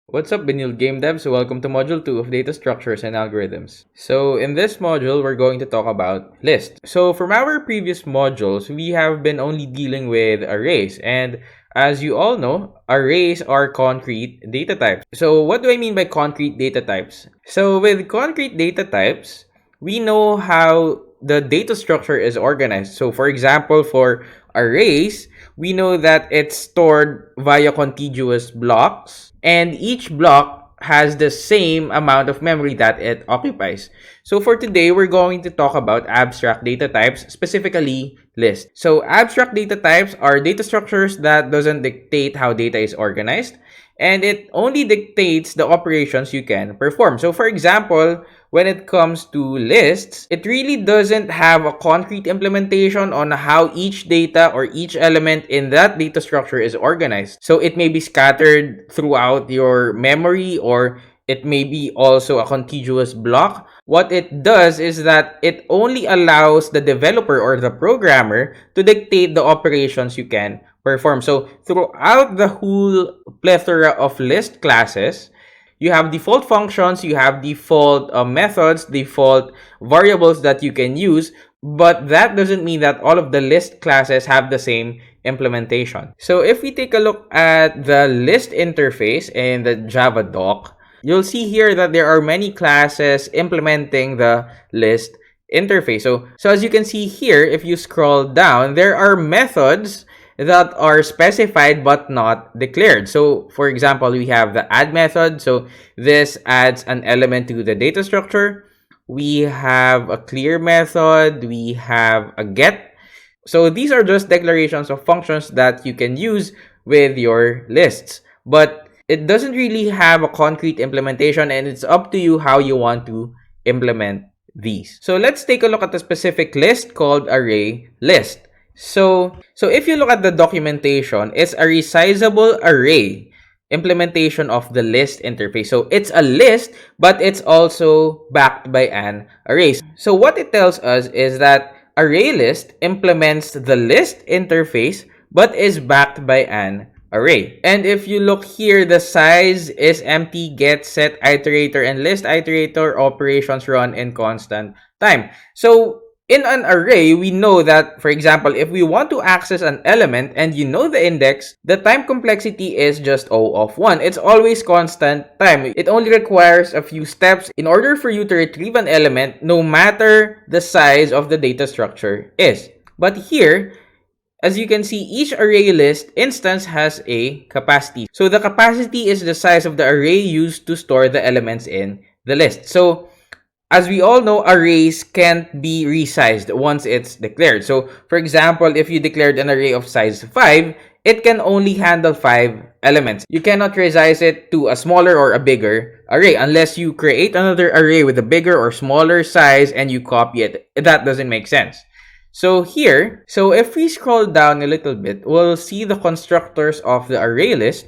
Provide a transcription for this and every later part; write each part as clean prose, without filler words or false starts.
What's up, Benil Game Devs? Welcome to Module 2 of Data Structures and Algorithms. So in this module, we're going to talk about lists. So from our previous modules, we have been only dealing with arrays. And as you all know, arrays are concrete data types. So what do I mean by concrete data types? So with concrete data types, we know how the data structure is organized. So for example, for arrays, we know that it's stored via contiguous blocks, and each block has the same amount of memory that it occupies. So for today, we're going to talk about abstract data types, specifically lists. So abstract data types are data structures that doesn't dictate how data is organized, and it only dictates the operations you can perform. So for example, when it comes to lists, it really doesn't have a concrete implementation on how each data or each element in that data structure is organized. So it may be scattered throughout your memory, or it may be also a contiguous block. What it does is that it only allows the developer or the programmer to dictate the operations you can perform. So throughout the whole plethora of list classes, you have default functions, you have default methods, default variables that you can use, but that doesn't mean that all of the list classes have the same implementation. So if we take a look at the list interface in the Java doc, you'll see here that there are many classes implementing the list interface. So as you can see here, if you scroll down, there are methods that are specified but not declared. So for example, we have the add method. So this adds an element to the data structure. We have a clear method. We have a get. So these are just declarations of functions that you can use with your lists, but it doesn't really have a concrete implementation, and it's up to you how you want to implement these. So let's take a look at a specific list called ArrayList. So if you look at the documentation, it's a resizable array implementation of the list interface. So it's a list, but it's also backed by an array. So what it tells us is that ArrayList implements the list interface, but is backed by an array. And if you look here, the size is empty, get, set, iterator, and list iterator operations run in constant time. So in an array, we know that, for example, if we want to access an element and you know the index, the time complexity is just O of 1. It's always constant time. It only requires a few steps in order for you to retrieve an element, no matter the size of the data structure is. But here, as you can see, each ArrayList instance has a capacity. So the capacity is the size of the array used to store the elements in the list. So as we all know, arrays can't be resized once it's declared. So for example, if you declared an array of size 5, it can only handle 5 elements. You cannot resize it to a smaller or a bigger array unless you create another array with a bigger or smaller size and you copy it. That doesn't make sense. So here, if we scroll down a little bit, we'll see the constructors of the ArrayList.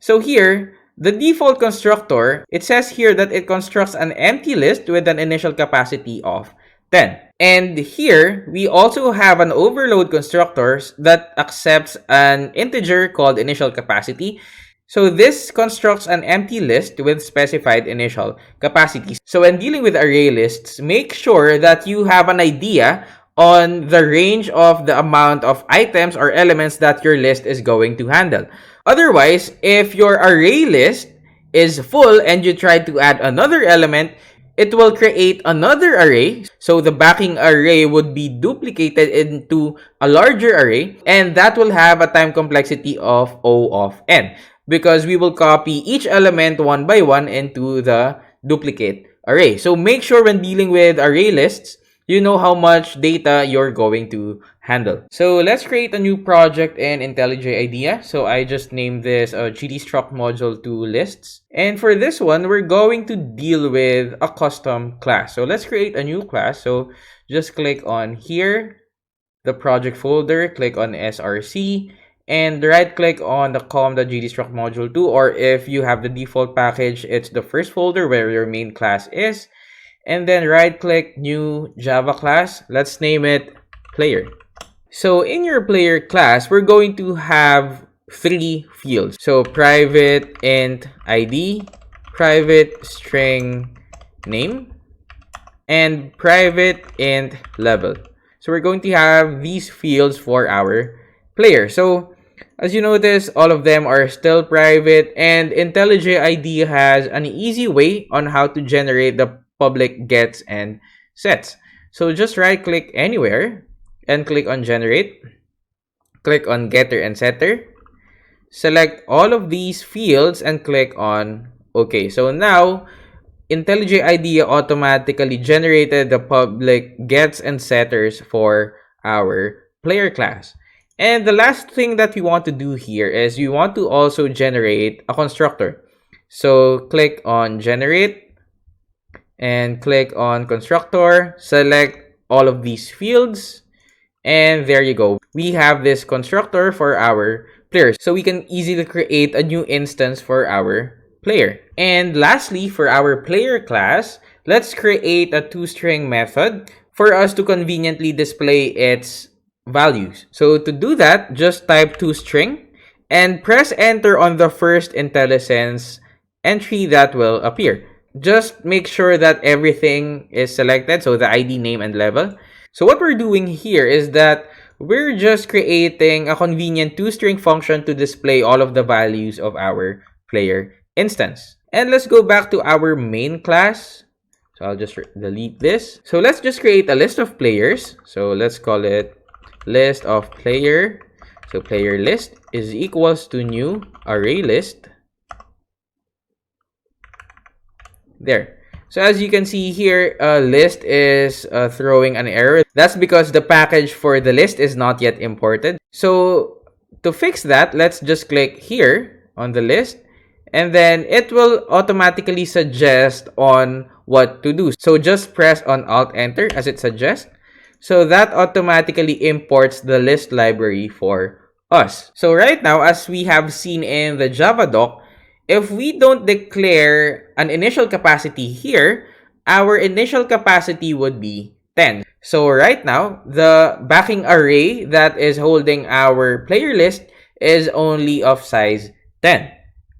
So here, the default constructor, it says here that it constructs an empty list with an initial capacity of 10. And here, we also have an overload constructor that accepts an integer called initial capacity. So this constructs an empty list with specified initial capacity. So when dealing with array lists, make sure that you have an idea on the range of the amount of items or elements that your list is going to handle. Otherwise, if your array list is full and you try to add another element, it will create another array. So the backing array would be duplicated into a larger array, and that will have a time complexity of O of n, because we will copy each element one by one into the duplicate array. So make sure when dealing with array lists, you know how much data you're going to handle. So let's create a new project in IntelliJ IDEA. So I just named this GDStruct module 2 lists. And for this one, we're going to deal with a custom class. So let's create a new class. So just click on here, the project folder, click on SRC, and right click on the com.gdstruct module 2, or if you have the default package, it's the first folder where your main class is. And then right click new Java class. Let's name it player. So in your player class, we're going to have three fields. So private int ID, private string name, and private int level. So we're going to have these fields for our player. So as you notice, all of them are still private, and IntelliJ IDEA has an easy way on how to generate the public gets and sets. So just right click anywhere and click on generate. Click on getter and setter. Select all of these fields and click on OK. So now IntelliJ IDEA automatically generated the public gets and setters for our player class. And the last thing that we want to do here is we want to also generate a constructor. So click on generate and click on constructor, select all of these fields, and there you go. We have this constructor for our players. So we can easily create a new instance for our player. And lastly, for our player class, let's create a toString method for us to conveniently display its values. So to do that, just type toString and press enter on the first IntelliSense entry that will appear. Just make sure that everything is selected, so the ID, name, and level. So what we're doing here is that we're just creating a convenient toString function to display all of the values of our player instance. And let's go back to our main class. So I'll just delete this. So let's just create a list of players. So let's call it list of player. So player list is equals to new array list. There. So as you can see here, list is throwing an error. That's because the package for the list is not yet imported. So to fix that, let's just click here on the list, and then it will automatically suggest on what to do. So just press on Alt Enter as it suggests. So that automatically imports the list library for us. So right now, as we have seen in the Java doc, if we don't declare an initial capacity here, our initial capacity would be 10. So right now, the backing array that is holding our player list is only of size 10.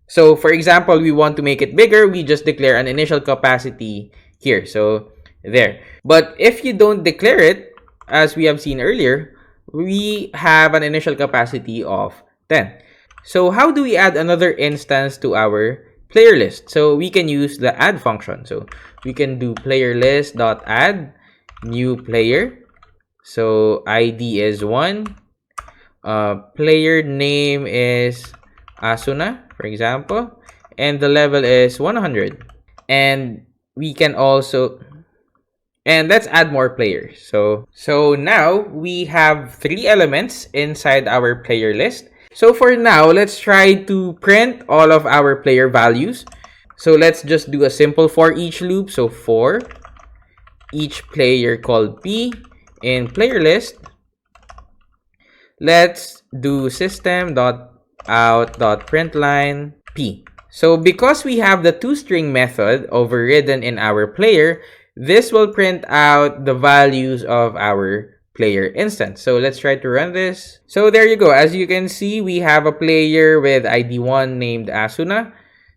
So for example, we want to make it bigger, we just declare an initial capacity here. So there. But if you don't declare it, as we have seen earlier, we have an initial capacity of 10. So how do we add another instance to our player list? So we can use the add function. So we can do player list.add new player. So ID is 1. Player name is Asuna, for example. And the level is 100. And we can also... And let's add more players. So now we have 3 elements inside our player list. So for now, let's try to print all of our player values. So let's just do a simple for each loop. So for each player called P in player list, let's do system.out.println P. So because we have the toString method overridden in our player, this will print out the values of our player instance. So let's try to run this. So there you go. As you can see, we have a player with ID 1 named Asuna,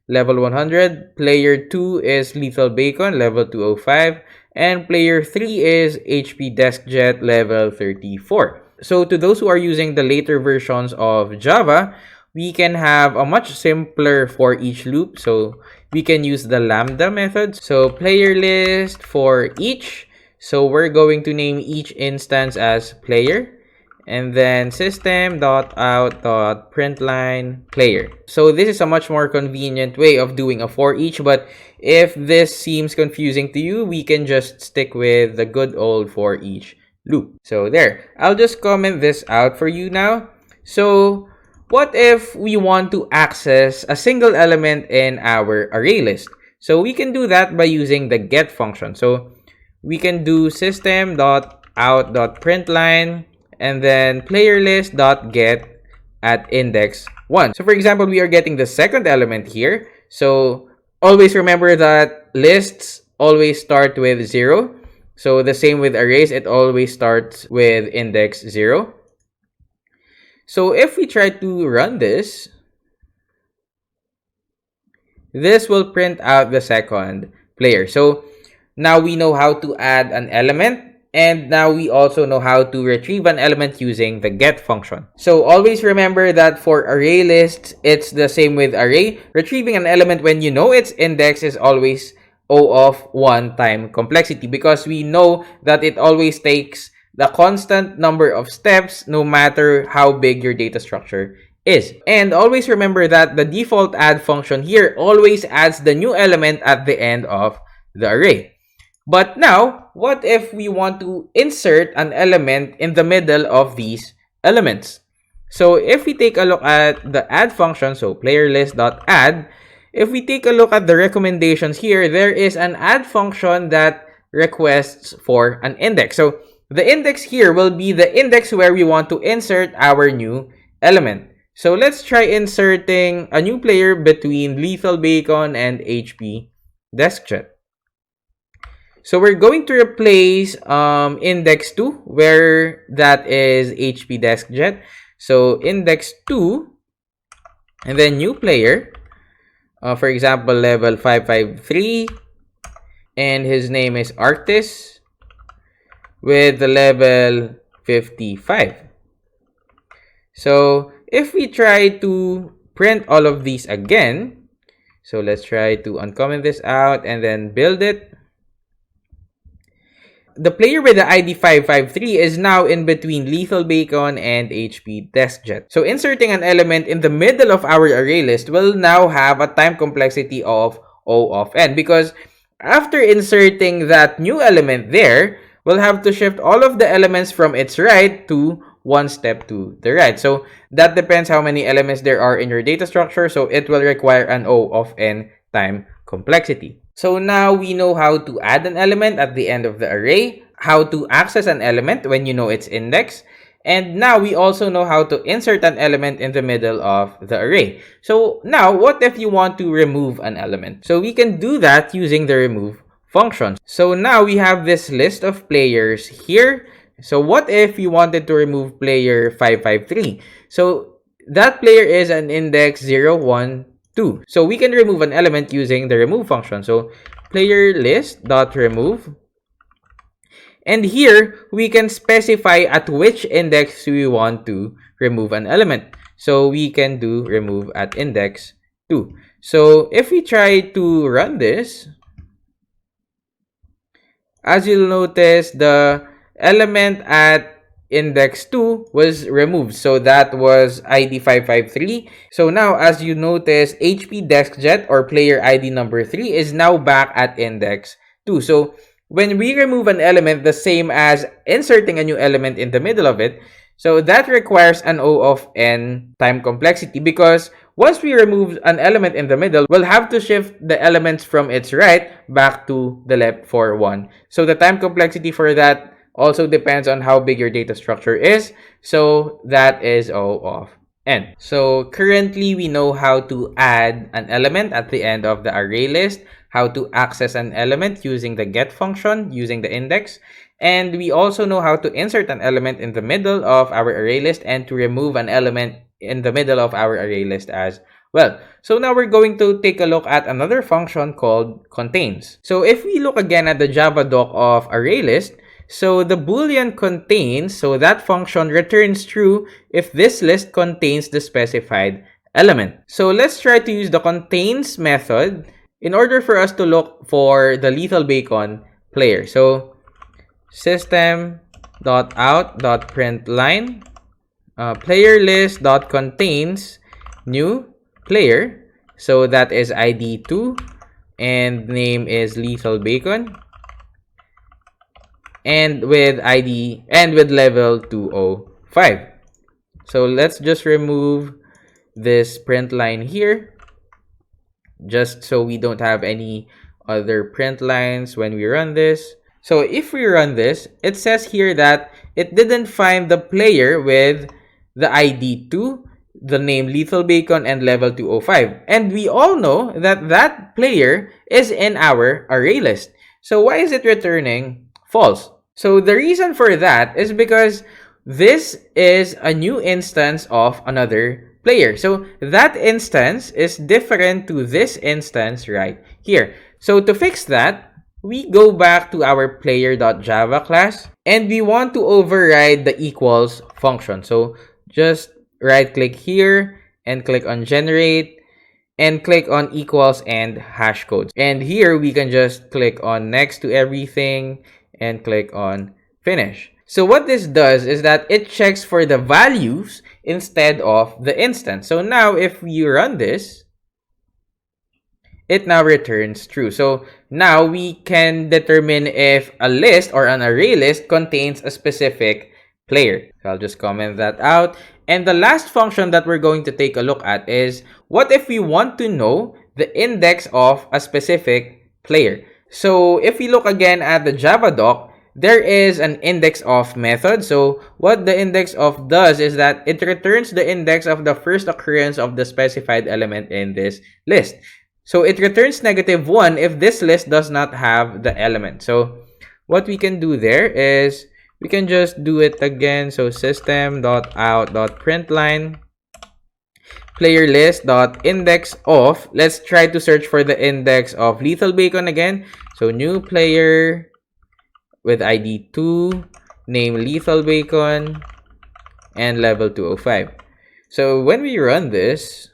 level 100. Player 2 is Lethal Bacon, level 205. And player 3 is HP DeskJet, level 34. So to those who are using the later versions of Java, we can have a much simpler for each loop. So we can use the lambda method. So player list for each. So we're going to name each instance as player, and then system.out.println player. So this is a much more convenient way of doing a for each, but if this seems confusing to you, we can just stick with the good old for each loop. So there, I'll just comment this out for you now. So what if we want to access a single element in our array list? So we can do that by using the get function. So we can do system.out.println and then playerlist.get at index 1. So for example, we are getting the second element here. So always remember that lists always start with 0. So the same with arrays, it always starts with index 0. So if we try to run this, this will print out the second player. So now we know how to add an element, and now we also know how to retrieve an element using the get function. So always remember that for array lists, it's the same with array. Retrieving an element when you know its index is always O of 1 time complexity, because we know that it always takes the constant number of steps no matter how big your data structure is. And always remember that the default add function here always adds the new element at the end of the array. But now, what if we want to insert an element in the middle of these elements? So if we take a look at the add function, so playerList.add, if we take a look at the recommendations here, there is an add function that requests for an index. So the index here will be the index where we want to insert our new element. So let's try inserting a new player between Lethal Bacon and HP DeskJet. So we're going to replace index 2, where that is HP DeskJet. So index 2, and then new player. For example, level 553, and his name is Artist with the level 55. So if we try to print all of these again, so let's try to uncomment this out and then build it. The player with the ID 553 is now in between Lethal Bacon and HP DeskJet. So inserting an element in the middle of our array list will now have a time complexity of O of n, because after inserting that new element there, we'll have to shift all of the elements from its right to one step to the right. So that depends how many elements there are in your data structure. So it will require an O of n time complexity. So now we know how to add an element at the end of the array, how to access an element when you know its index, and now we also know how to insert an element in the middle of the array. So now, what if you want to remove an element? So we can do that using the remove function. So now we have this list of players here. So what if you wanted to remove player 553? So that player is an index 0, 1, 2. So we can remove an element using the remove function. So player list.remove. And here we can specify at which index we want to remove an element. So we can do remove at index 2. So if we try to run this, as you'll notice, the element at index 2 was removed. So that was ID 553. So now, as you notice, HP DeskJet or player ID number 3 is now back at index 2. So when we remove an element, the same as inserting a new element in the middle of it, so that requires an O of n time complexity, because once we remove an element in the middle, we'll have to shift the elements from its right back to the left for 1. So the time complexity for that also depends on how big your data structure is. So that is O of n. So currently we know how to add an element at the end of the array list, how to access an element using the get function, using the index, and we also know how to insert an element in the middle of our array list and to remove an element in the middle of our array list as well. So now we're going to take a look at another function called contains. So if we look again at the Java doc of ArrayList, so the boolean contains, so that function returns true if this list contains the specified element. So let's try to use the contains method in order for us to look for the Lethal Bacon player. So system.out.println player list.contains new player. So that is ID 2 and name is Lethal Bacon, and with ID and with level 205. So let's just remove this print line here, just so we don't have any other print lines when we run this. So if we run this, it says here that it didn't find the player with the ID 2, the name Lethal Bacon, and level 205. And we all know that that player is in our array list. So why is it returning false? So the reason for that is because this is a new instance of another player. So that instance is different to this instance right here. So to fix that, we go back to our player.java class and we want to override the equals function. So just right click here and click on generate and click on equals and hash codes. And here we can just click on next to everything and click on finish. So what this does is that it checks for the values instead of the instance. So now if we run this, it now returns true. So now we can determine if a list or an array list contains a specific player. So I'll just comment that out. And the last function that we're going to take a look at is, what if we want to know the index of a specific player? So if we look again at the Java doc, there is an index of method. So what the index of does is that it returns the index of the first occurrence of the specified element in this list. So it returns -1 if this list does not have the element. So what we can do there is we can just do it again. So system.out.println player list.index of, let's try to search for the index of Lethal Bacon again. So new player with ID 2, name Lethal Bacon, and level 205. So when we run this,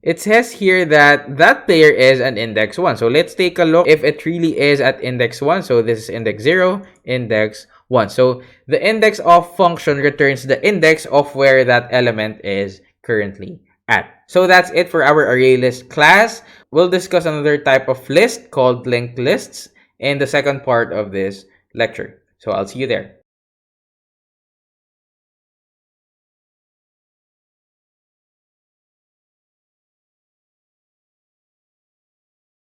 it says here that that player is an index 1. So let's take a look if it really is at index 1. So this is index 0, index 1. So the index of function returns the index of where that element is currently at. So that's it for our ArrayList class. We'll discuss another type of list called linked lists in the second part of this lecture. So I'll see you there.